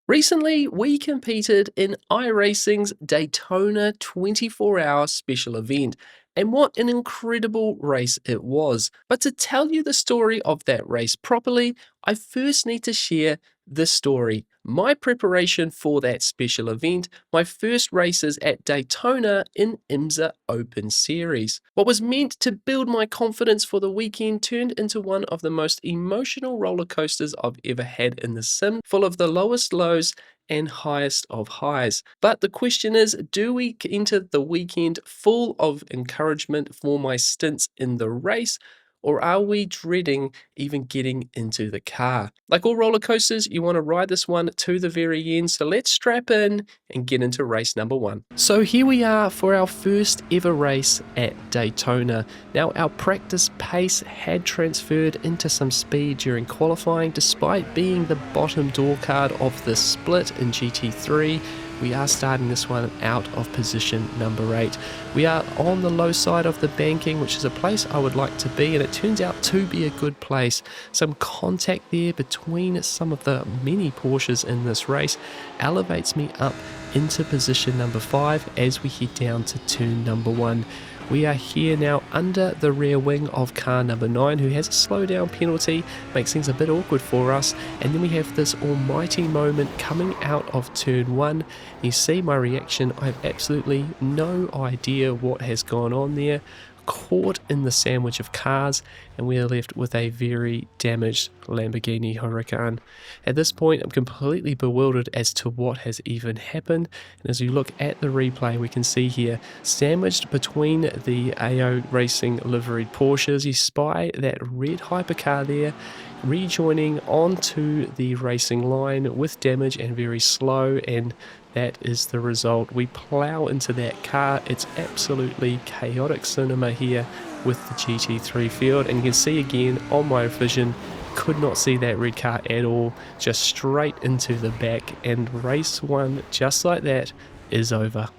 Recently, we competed in iRacing's Daytona 24-hour special event, and what an incredible race it was. But to tell you the story of that race properly, I first need to share this story. My preparation for that special event, my first races at Daytona in IMSA Open Series. What was meant to build my confidence for the weekend turned into one of the most emotional roller coasters I've ever had in the sim, full of the lowest lows and highest of highs. But the question is, do we enter the weekend full of encouragement for my stints in the race? Or are we dreading even getting into the car? Like all roller coasters, you want to ride this one to the very end. So let's strap in and get into race number one. So here we are for our first ever race at Daytona. Now our practice pace had transferred into some speed during qualifying, despite being the bottom door card of the split in GT3. We are starting this one out of position number 8. We are on the low side of the banking, which is a place I would like to be, and it turns out to be a good place. Some contact there between some of the many Porsches in this race elevates me up into position number 5 as we head down to turn number 1. We are here now under the rear wing of car number 9, who has a slowdown penalty, makes things a bit awkward for us, and then we have this almighty moment coming out of turn 1. You see my reaction, I have absolutely no idea what has gone on there. Caught in the sandwich of cars, and we are left with a very damaged Lamborghini Huracan. At this point, I'm completely bewildered as to what has even happened, and as you look at the replay, we can see here, sandwiched between the iRacing liveried Porsches, you spy that red hypercar there, rejoining onto the racing line with damage and very slow, and that is the result. We plow into that car. It's absolutely chaotic cinema here with the GT3 field, and you can see again on my vision, could not see that red car at all, just straight into the back, and race 1 just like that is over.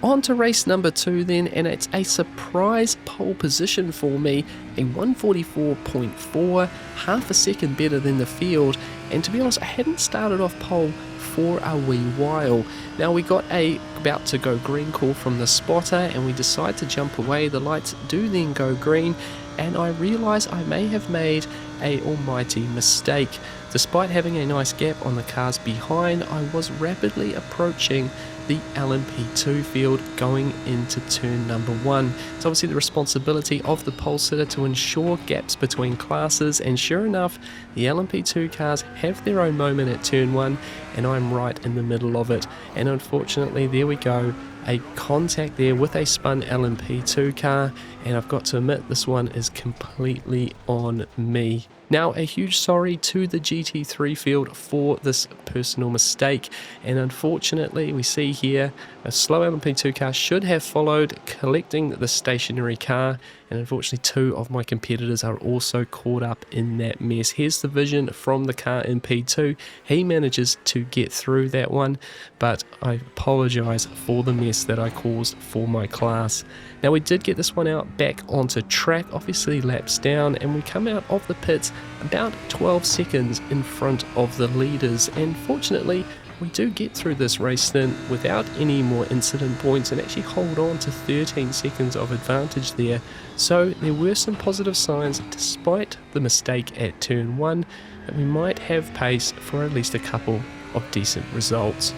On to race number 2 then, and it's a surprise pole position for me, a 144.4, half a second better than the field, and to be honest, I hadn't started off pole for a wee while. Now we got a about to go green call from the spotter, and we decide to jump away. The lights do then go green, and I realise I may have made a almighty mistake. Despite having a nice gap on the cars behind, I was rapidly approaching the LMP2 field going into turn number 1. It's obviously the responsibility of the pole sitter to ensure gaps between classes, and sure enough, the LMP2 cars have their own moment at turn 1, and I'm right in the middle of it. And unfortunately, there we go, a contact there with a spun LMP2 car, and I've got to admit this one is completely on me. Now, a huge sorry to the GT3 field for this personal mistake, and unfortunately we see here a slow LMP2 car should have followed, collecting the stationary car, and unfortunately 2 of my competitors are also caught up in that mess. Here's the vision from the car in P2. He manages to get through that one, but I apologise for the mess that I caused for my class. Now we did get this one out back onto track, obviously laps down, and we come out of the pits about 12 seconds in front of the leaders, and fortunately we do get through this race stint without any more incident points and actually hold on to 13 seconds of advantage there. So there were some positive signs despite the mistake at turn 1 that we might have pace for at least a couple of decent results.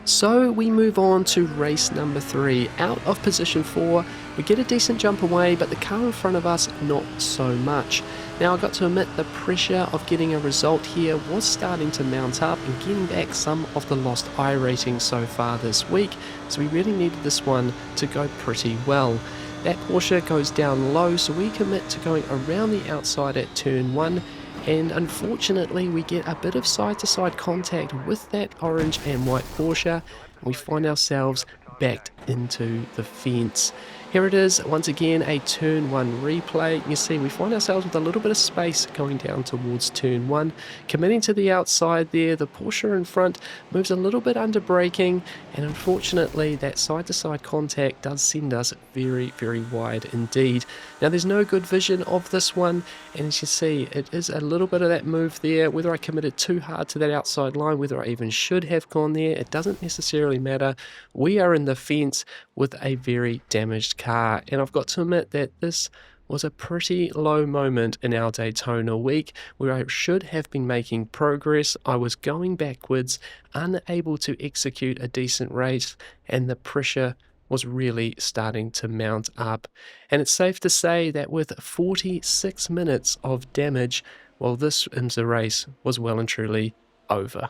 So we move on to race number 3. Out of position 4, we get a decent jump away, but the car in front of us not so much. Now I got to admit the pressure of getting a result here was starting to mount up and getting back some of the lost iRatings so far this week, so we really needed this one to go pretty well. That Porsche goes down low, so we commit to going around the outside at turn 1, and unfortunately we get a bit of side-to-side contact with that orange and white Porsche, and we find ourselves backed into the fence. Here it is, once again, a turn 1 replay. You see, we find ourselves with a little bit of space going down towards turn 1. Committing to the outside there, the Porsche in front moves a little bit under braking, and unfortunately that side-to-side contact does send us very, very wide indeed. Now there's no good vision of this one, and as you see, it is a little bit of that move there. Whether I committed too hard to that outside line, whether I even should have gone there, it doesn't necessarily matter. We are in the fence with a very damaged car, and I've got to admit that this was a pretty low moment in our Daytona week where I should have been making progress. I was going backwards, unable to execute a decent race, and the pressure was really starting to mount up. And it's safe to say that with 46 minutes of damage, well, this IMSA race was well and truly over.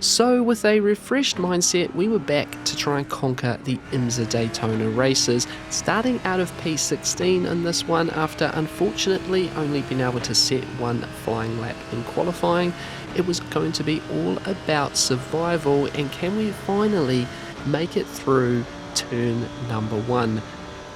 So with a refreshed mindset, we were back to try and conquer the IMSA Daytona races, starting out of P16 in this one after unfortunately only being able to set one flying lap in qualifying. It was going to be all about survival, and can we finally make it through turn number 1.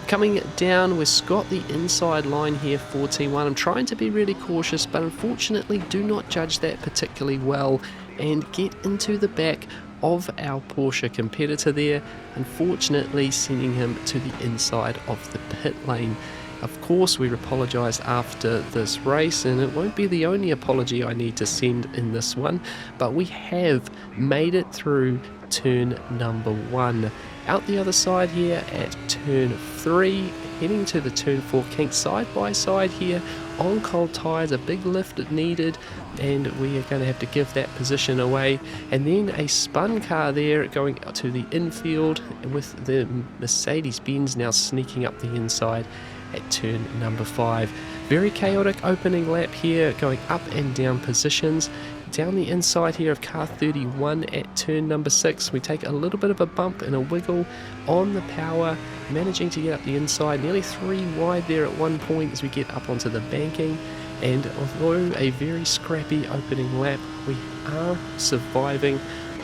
Coming down, we've got the inside line here for T1. I'm trying to be really cautious, but unfortunately do not judge that particularly well and get into the back of our Porsche competitor there, unfortunately sending him to the inside of the pit lane. Of course, we apologise after this race, and it won't be the only apology I need to send in this one, but we have made it through turn number 1. Out the other side here at turn 3, heading to the turn 4 kink side by side here on cold tyres, a big lift needed, and we are going to have to give that position away. And then a spun car there going to the infield with the Mercedes-Benz now sneaking up the inside at turn number 5. Very chaotic opening lap here, going up and down positions. Down the inside here of car 31 at turn number 6, we take a little bit of a bump and a wiggle on the power, managing to get up the inside, nearly 3 wide there at one point as we get up onto the banking. And although a very scrappy opening lap, we are surviving.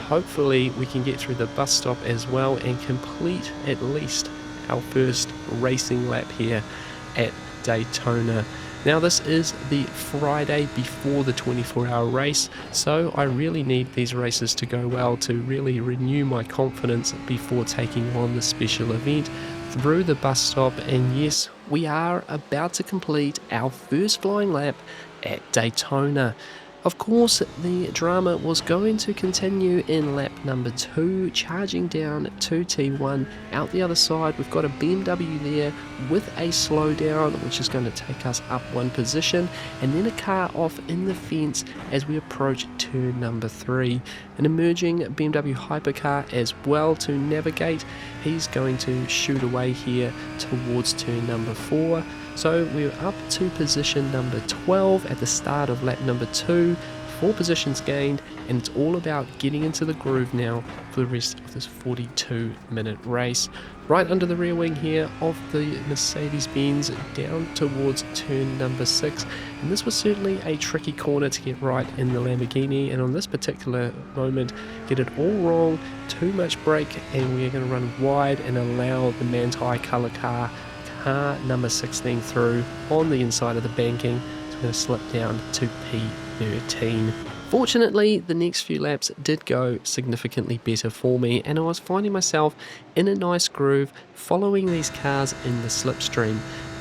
Hopefully we can get through the bus stop as well and complete at least our first racing lap here at Daytona. Now this is the Friday before the 24-hour race, so I really need these races to go well to really renew my confidence before taking on the special event through the bus stop. And yes, we are about to complete our first flying lap at Daytona. Of course, the drama was going to continue in lap number 2, charging down to T1. Out the other side, we've got a BMW there with a slowdown, which is going to take us up one position, and then a car off in the fence as we approach turn number 3. An emerging BMW hypercar as well to navigate. He's going to shoot away here towards turn number 4. So we're up to position number 12 at the start of lap number 2, 4 positions gained, and it's all about getting into the groove now for the rest of this 42-minute race. Right under the rear wing here of the Mercedes-Benz, down towards turn number 6, and this was certainly a tricky corner to get right in the Lamborghini, and on this particular moment get it all wrong, too much brake, and we are going to run wide and allow the Mountin colour car number 16 through on the inside of the banking. It's going to slip down to P13. Fortunately, the next few laps did go significantly better for me, and I was finding myself in a nice groove following these cars in the slipstream.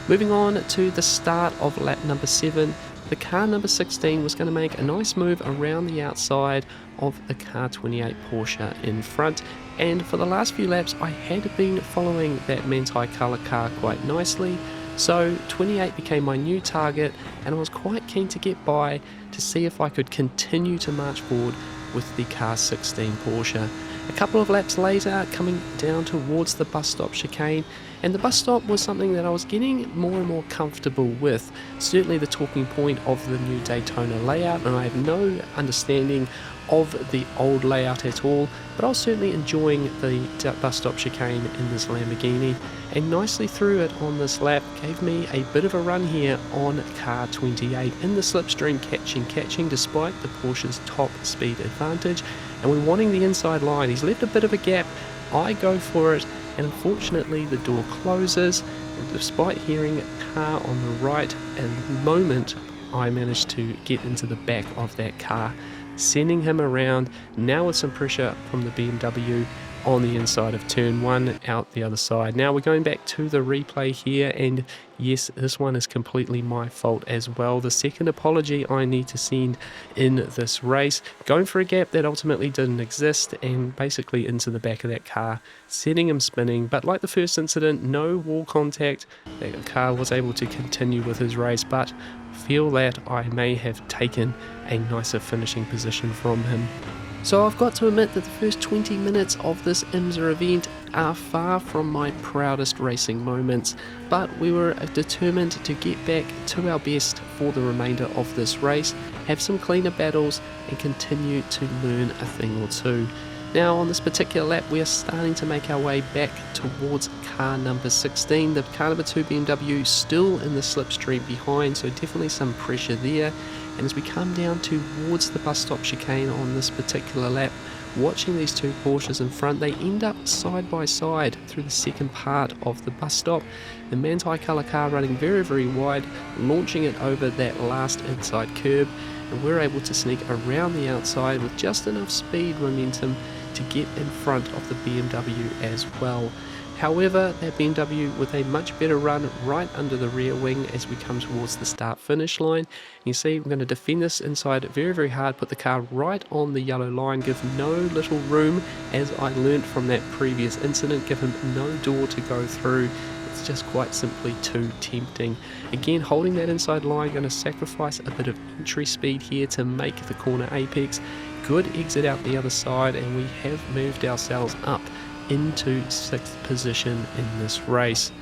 Moving on to the start of lap number 7, the car number 16 was going to make a nice move around the outside of the car 28 Porsche in front, and for the last few laps I had been following that Mountin colour car quite nicely, so 28 became my new target, and I was quite keen to get by to see if I could continue to march forward with the car 16 Porsche. A couple of laps later, coming down towards the bus stop chicane, and the bus stop was something that I was getting more and more comfortable with. Certainly the talking point of the new Daytona layout, and I have no understanding of the old layout at all, but I was certainly enjoying the bus stop chicane in this Lamborghini, and nicely through it on this lap gave me a bit of a run here on car 28 in the slipstream, catching despite the Porsche's top speed advantage. And when wanting the inside line, he's left a bit of a gap. I go for it and unfortunately the door closes, and despite hearing a car on the right at the moment, I managed to get into the back of that car, sending him around, now with some pressure from the BMW on the inside of turn 1 out the other side. Now we're going back to the replay here, and yes, this one is completely my fault as well. The second apology I need to send in this race, going for a gap that ultimately didn't exist and basically into the back of that car, setting him spinning. But like the first incident, no wall contact, that car was able to continue with his race, but feel that I may have taken a nicer finishing position from him. So I've got to admit that the first 20 minutes of this IMSA event are far from my proudest racing moments, but we were determined to get back to our best for the remainder of this race, have some cleaner battles and continue to learn a thing or two. Now on this particular lap we are starting to make our way back towards car number 16, the car number 2 BMW still in the slipstream behind, so definitely some pressure there. And as we come down towards the bus stop chicane on this particular lap, watching these two Porsches in front, they end up side by side through the second part of the bus stop. The Mountin colour car running very, very wide, launching it over that last inside curb, and we're able to sneak around the outside with just enough speed momentum to get in front of the BMW as well. However, that BMW with a much better run right under the rear wing as we come towards the start finish line. You see, I'm going to defend this inside very, very hard, put the car right on the yellow line, give no little room, as I learnt from that previous incident, give him no door to go through. It's just quite simply too tempting. Again, holding that inside line, going to sacrifice a bit of entry speed here to make the corner apex. Good exit out the other side, and we have moved ourselves up into 6th position in this race.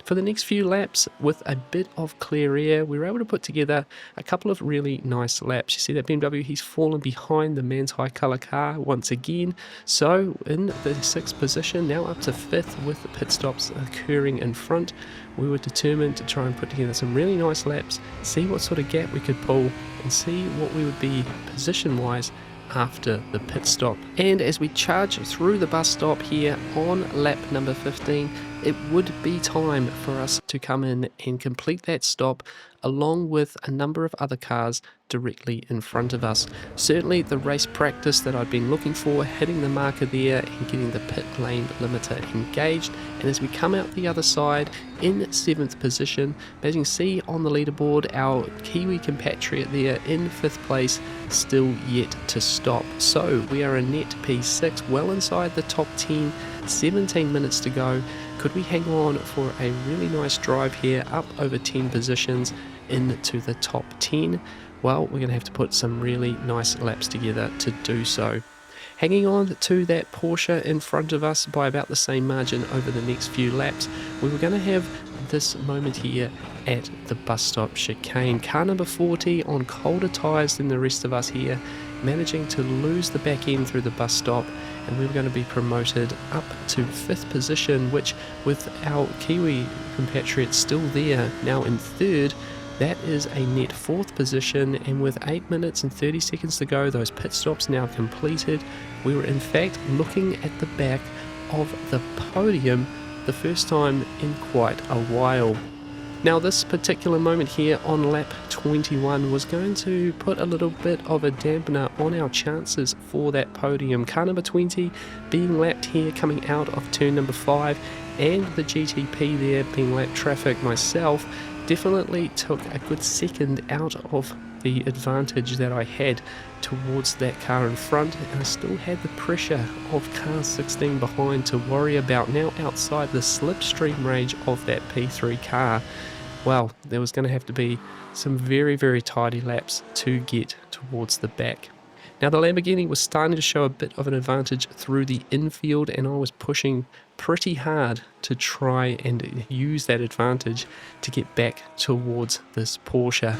For the next few laps, with a bit of clear air, we were able to put together a couple of really nice laps. You see that BMW, he's fallen behind the Mountin colour car once again. So in the 6th position, now up to 5th with the pit stops occurring in front, we were determined to try and put together some really nice laps, see what sort of gap we could pull, and see what we would be position-wise after the pit stop. And as we charge through the bus stop here on lap number 15, it would be time for us to come in and complete that stop along with a number of other cars directly in front of us. Certainly the race practice that I'd been looking for, hitting the marker there and getting the pit lane limiter engaged. And as we come out the other side in 7th position, as you can see on the leaderboard, our Kiwi compatriot there in 5th place, still yet to stop. So we are a net P6, well inside the top 10, 17 minutes to go. Could we hang on for a really nice drive here up over 10 positions into the top 10? Well, we're going to have to put some really nice laps together to do so. Hanging on to that Porsche in front of us by about the same margin over the next few laps, we were going to have this moment here at the bus stop chicane. Car number 40 on colder tyres than the rest of us here, managing to lose the back end through the bus stop, and we were going to be promoted up to 5th position, which with our Kiwi compatriots still there, now in 3rd, that is a net 4th position. And with 8 minutes and 30 seconds to go, those pit stops now completed, we were in fact looking at the back of the podium the first time in quite a while. Now this particular moment here on lap 21 was going to put a little bit of a dampener on our chances for that podium. Car number 20 being lapped here coming out of turn number 5, and the GTP there being lap traffic myself definitely took a good second out of the advantage that I had towards that car in front, and I still had the pressure of car 16 behind to worry about, now outside the slipstream range of that P3 car. Well, there was going to have to be some very, very tidy laps to get towards the back. Now the Lamborghini was starting to show a bit of an advantage through the infield, and I was pushing pretty hard to try and use that advantage to get back towards this Porsche.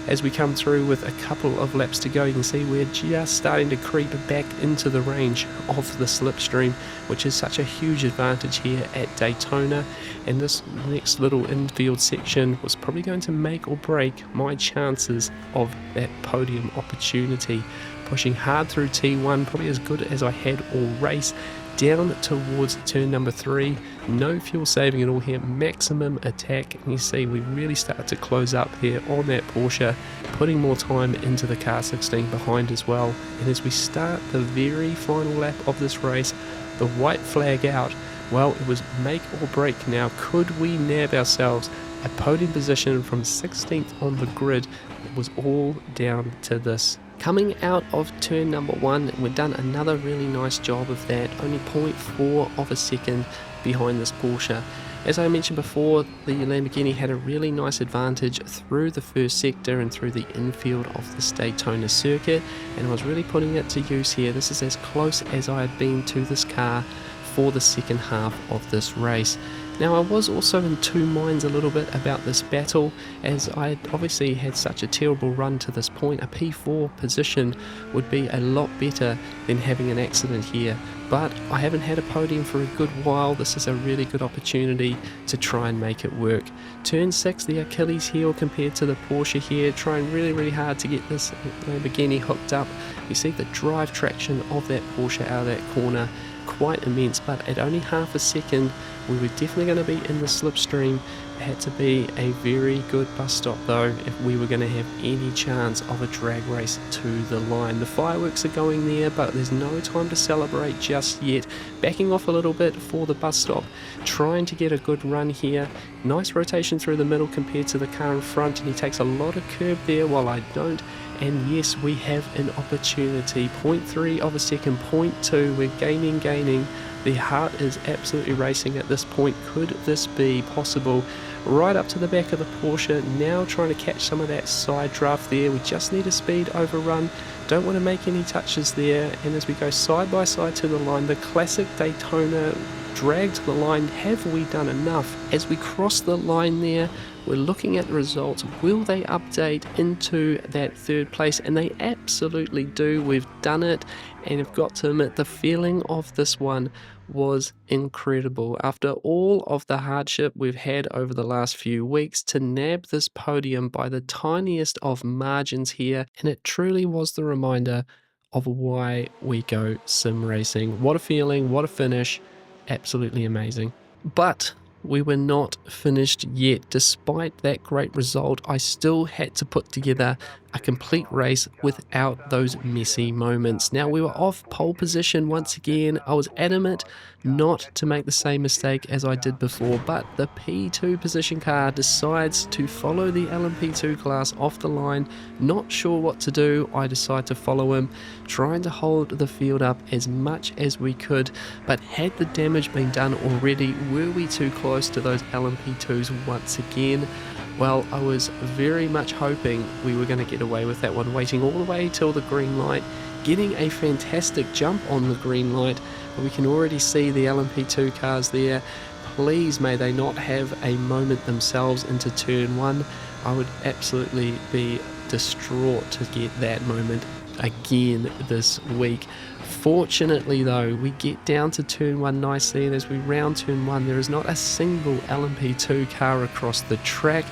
As we come through with a couple of laps to go, you can see we're just starting to creep back into the range of the slipstream, which is such a huge advantage here at Daytona. And this next little infield section was probably going to make or break my chances of that podium opportunity. pushing hard through T1, probably as good as I had all race. Down towards turn number 3, no fuel saving at all here, maximum attack, and you see we really start to close up here on that Porsche, putting more time into the car 16 behind as well. And as we start the very final lap of this race, the white flag out, well, it was make or break now. Could we nab ourselves a podium position from 16th on the grid? It was all down to this. Coming out of turn number 1, we've done another really nice job of that, only 0.4 of a second behind this Porsche. As I mentioned before, the Lamborghini had a really nice advantage through the first sector and through the infield of this Daytona circuit, and I was really putting it to use here. This is as close as I had been to this car for the second half of this race. Now, I was also in two minds a little bit about this battle, as I had obviously had such a terrible run to this point. A P4 position would be a lot better than having an accident here, but I haven't had a podium for a good while. This is a really good opportunity to try and make it work. Turn 6, the Achilles heel compared to the Porsche here, trying really hard to get this Lamborghini hooked up. You see the drive traction of that Porsche out of that corner, quite immense, but at only half a second we were definitely going to be in the slipstream. It had to be a very good bus stop though if we were going to have any chance of a drag race to the line. The fireworks are going there, but there's no time to celebrate just yet. Backing off a little bit for the bus stop, trying to get a good run here. Nice rotation through the middle compared to the car in front, and he takes a lot of curb there while I don't. And yes, we have an opportunity. 0.3 of a second, 0.2, we're gaining. The heart is absolutely racing at this point. Could this be possible? Right up to the back of the Porsche, now trying to catch some of that side draft there. We just need a speed overrun. Don't want to make any touches there. And as we go side by side to the line, the classic Daytona drag to the line. Have we done enough? As we cross the line there, we're looking at the results. Will they update into that third place? And they absolutely do. We've done it, and I've got to admit, the feeling of this one was incredible. After all of the hardship we've had over the last few weeks, to nab this podium by the tiniest of margins here, and it truly was the reminder of why we go sim racing. What a feeling, what a finish, absolutely amazing. But we were not finished yet. Despite that great result, I still had to put together a complete race without those messy moments. Now, we were off pole position once again. I was adamant not to make the same mistake as I did before, but the P2 position car decides to follow the LMP2 class off the line. Not sure what to do, I decide to follow him, trying to hold the field up as much as we could. But had the damage been done already? Were we too close to those LMP2s once again? Well, I was very much hoping we were going to get away with that one, waiting all the way till the green light, getting a fantastic jump on the green light, but we can already see the LMP2 cars there. Please may they not have a moment themselves into turn 1. I would absolutely be distraught to get that moment again this week. Fortunately though, we get down to turn 1 nicely, and as we round turn 1, there is not a single LMP2 car across the track.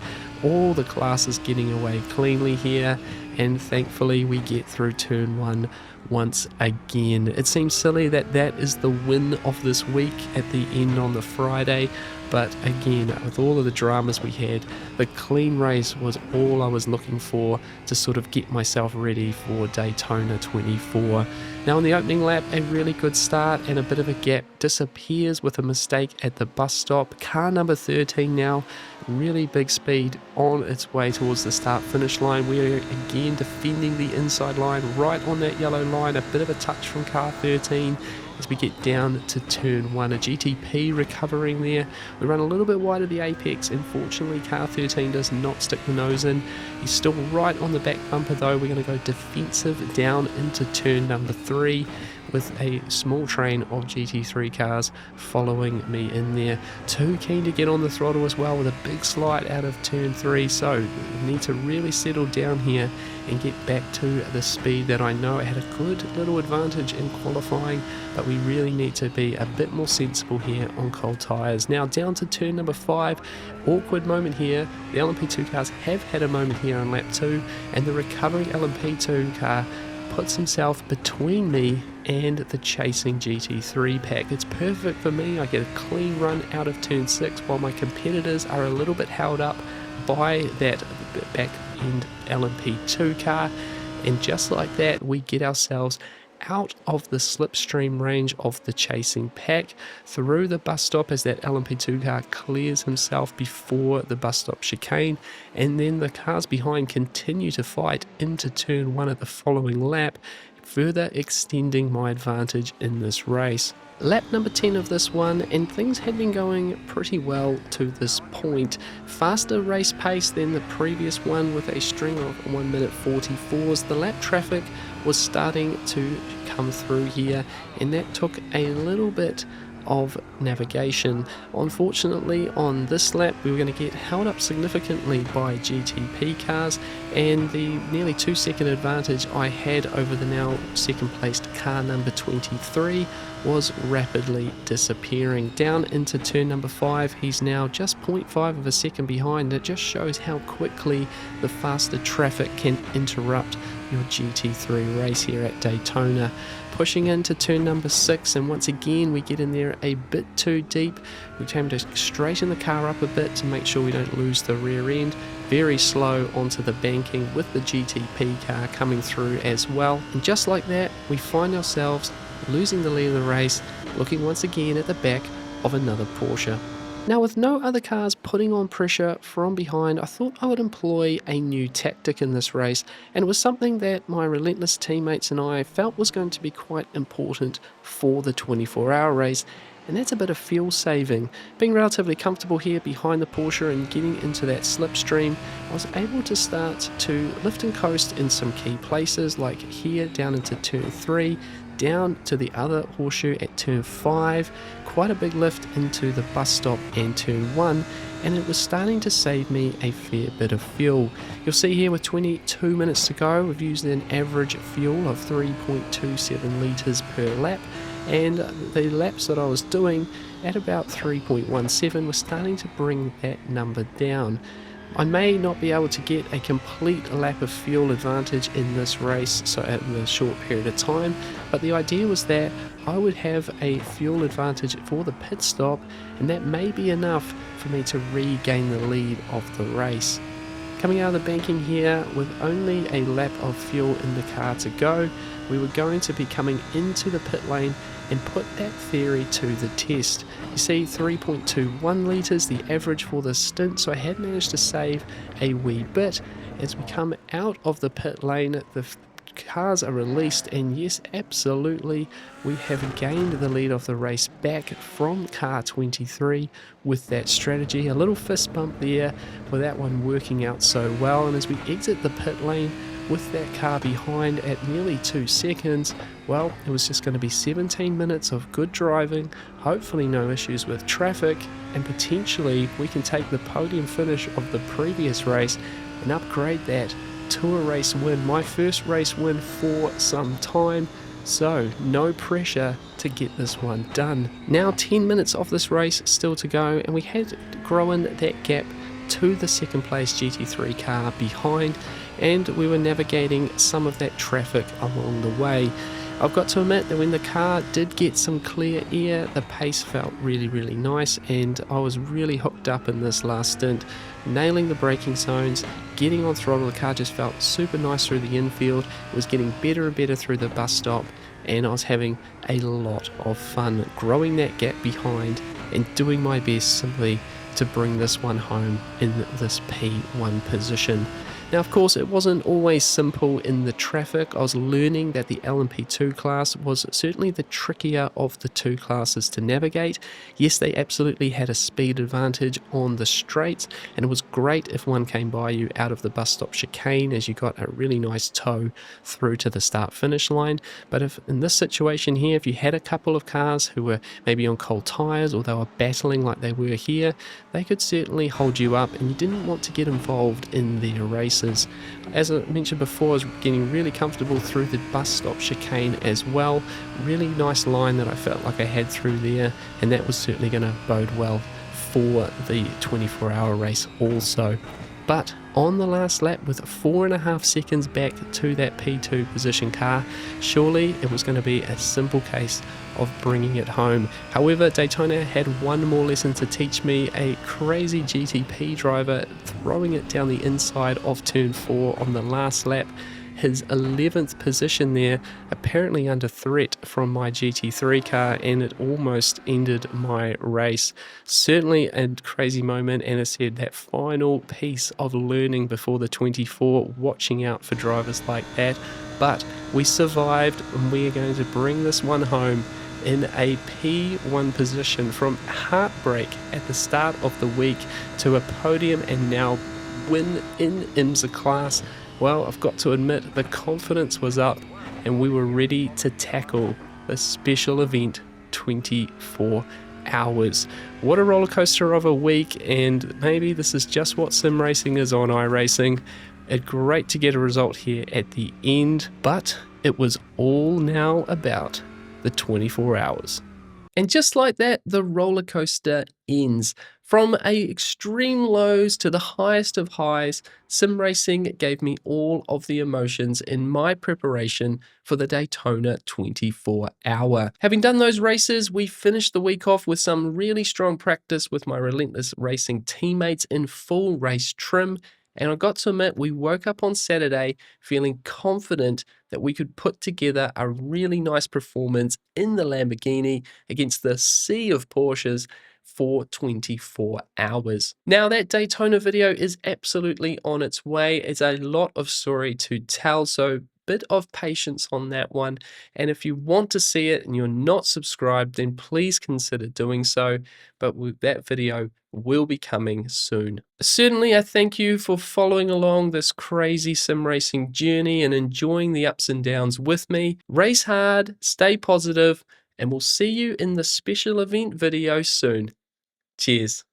All the classes getting away cleanly here, and thankfully we get through turn 1 once again. It seems silly that that is the win of this week at the end on the Friday, but again, with all of the dramas we had, the clean race was all I was looking for to sort of get myself ready for Daytona 24. Now on the opening lap, a really good start and a bit of a gap disappears with a mistake at the bus stop. Car number 13 now, really big speed on its way towards the start finish line. We're again defending the inside line, right on that yellow line. A bit of a touch from car 13 as we get down to turn 1. A GTP recovering there. We run a little bit wide of the apex. Unfortunately, car 13 does not stick the nose in. He's still right on the back bumper though. We're going to go defensive down into turn number 3 with a small train of GT3 cars following me in there. Too keen to get on the throttle as well with a big slide out of turn 3. So we need to really settle down here and get back to the speed that I know. I had a good little advantage in qualifying, but we really need to be a bit more sensible here on cold tyres. Now down to turn number 5, awkward moment here. The LMP2 cars have had a moment here on lap 2, and the recovering LMP2 car puts himself between me and the chasing GT3 pack. It's perfect for me. I get a clean run out of turn 6 while my competitors are a little bit held up by that back end LMP2 car, and just like that we get ourselves out of the slipstream range of the chasing pack through the bus stop as that LMP2 car clears himself before the bus stop chicane, and then the cars behind continue to fight into turn 1 of the following lap, further extending my advantage in this race. Lap number 10 of this one, and things had been going pretty well to this point. Faster race pace than the previous one with a string of 1 minute 44s. The lap traffic was starting to come through here, and that took a little bit of navigation. Unfortunately, on this lap we were going to get held up significantly by GTP cars, and the nearly 2-second advantage I had over the now second placed car number 23 was rapidly disappearing. Down into turn number 5, he's now just 0.5 of a second behind. It just shows how quickly the faster traffic can interrupt your GT3 race here at Daytona. Pushing into turn number 6, and once again we get in there a bit too deep. We attempt to straighten the car up a bit to make sure we don't lose the rear end. Very slow onto the banking with the GTP car coming through as well, and just like that we find ourselves losing the lead of the race, looking once again at the back of another Porsche. Now, with no other cars putting on pressure from behind, I thought I would employ a new tactic in this race, and it was something that my relentless teammates and I felt was going to be quite important for the 24-hour race, and that's a bit of fuel saving. Being relatively comfortable here behind the Porsche and getting into that slipstream, I was able to start to lift and coast in some key places, like here down into turn 3, down to the other horseshoe at turn 5, quite a big lift into the bus stop and turn 1, and it was starting to save me a fair bit of fuel. You'll see here with 22 minutes to go, we've used an average fuel of 3.27 litres per lap, and the laps that I was doing at about 3.17 was starting to bring that number down. I may not be able to get a complete lap of fuel advantage in this race so in a short period of time, but the idea was that I would have a fuel advantage for the pit stop, and that may be enough for me to regain the lead of the race. Coming out of the banking here with only a lap of fuel in the car to go, we were going to be coming into the pit lane and put that theory to the test. You see 3.21 litres, the average for the stint, so I had managed to save a wee bit. As we come out of the pit lane, the cars are released, and yes, absolutely, we have gained the lead of the race back from car 23 with that strategy. A little fist bump there with that one working out so well, and as we exit the pit lane with that car behind at nearly 2 seconds, well, it was just going to be 17 minutes of good driving, hopefully no issues with traffic, and potentially we can take the podium finish of the previous race and upgrade that to a race win, my first race win for some time. So no pressure to get this one done. Now 10 minutes of this race still to go, and we had grown that gap to the second place GT3 car behind, and we were navigating some of that traffic along the way. I've got to admit that when the car did get some clear air, the pace felt really nice, and I was really hooked up in this last stint, nailing the braking zones, getting on throttle. The car just felt super nice through the infield. It was getting better and better through the bus stop, and I was having a lot of fun growing that gap behind and doing my best simply to bring this one home in this P1 position. Now, of course, it wasn't always simple in the traffic. I was learning that the LMP2 class was certainly the trickier of the two classes to navigate. Yes, they absolutely had a speed advantage on the straights, and it was great if one came by you out of the bus stop chicane as you got a really nice tow through to the start-finish line. But if in this situation here, if you had a couple of cars who were maybe on cold tyres or they were battling like they were here, they could certainly hold you up, and you didn't want to get involved in their races. As I mentioned before, I was getting really comfortable through the bus stop chicane as well. Really nice line that I felt like I had through there, and that was certainly going to bode well for the 24-hour race also. But on the last lap, with 4.5 seconds back to that P2 position car, surely it was going to be a simple case of bringing it home. However, Daytona had one more lesson to teach me. A crazy GTP driver throwing it down the inside of turn 4 on the last lap. His 11th position there, apparently under threat from my GT3 car, and it almost ended my race. Certainly a crazy moment, and I said that final piece of learning before the 24, watching out for drivers like that. But we survived, and we are going to bring this one home in a P1 position, from heartbreak at the start of the week to a podium and now win in IMSA class. Well, I've got to admit, the confidence was up and we were ready to tackle the special event 24 hours. What a roller coaster of a week, and maybe this is just what sim racing is on iRacing. It's great to get a result here at the end, but it was all now about the 24 hours. And just like that, the roller coaster ends. From extreme lows to the highest of highs, sim racing gave me all of the emotions in my preparation for the Daytona 24-hour. Having done those races, we finished the week off with some really strong practice with my Relentless Racing teammates in full race trim. And I got to admit, we woke up on Saturday feeling confident that we could put together a really nice performance in the Lamborghini against the sea of Porsches for 24 hours. Now, that Daytona video is absolutely on its way. It's a lot of story to tell, so bit of patience on that one. And if you want to see it and you're not subscribed, then please consider doing so. But that video will be coming soon. Certainly, I thank you for following along this crazy sim racing journey and enjoying the ups and downs with me. Race hard, stay positive, and we'll see you in the special event video soon. Cheers.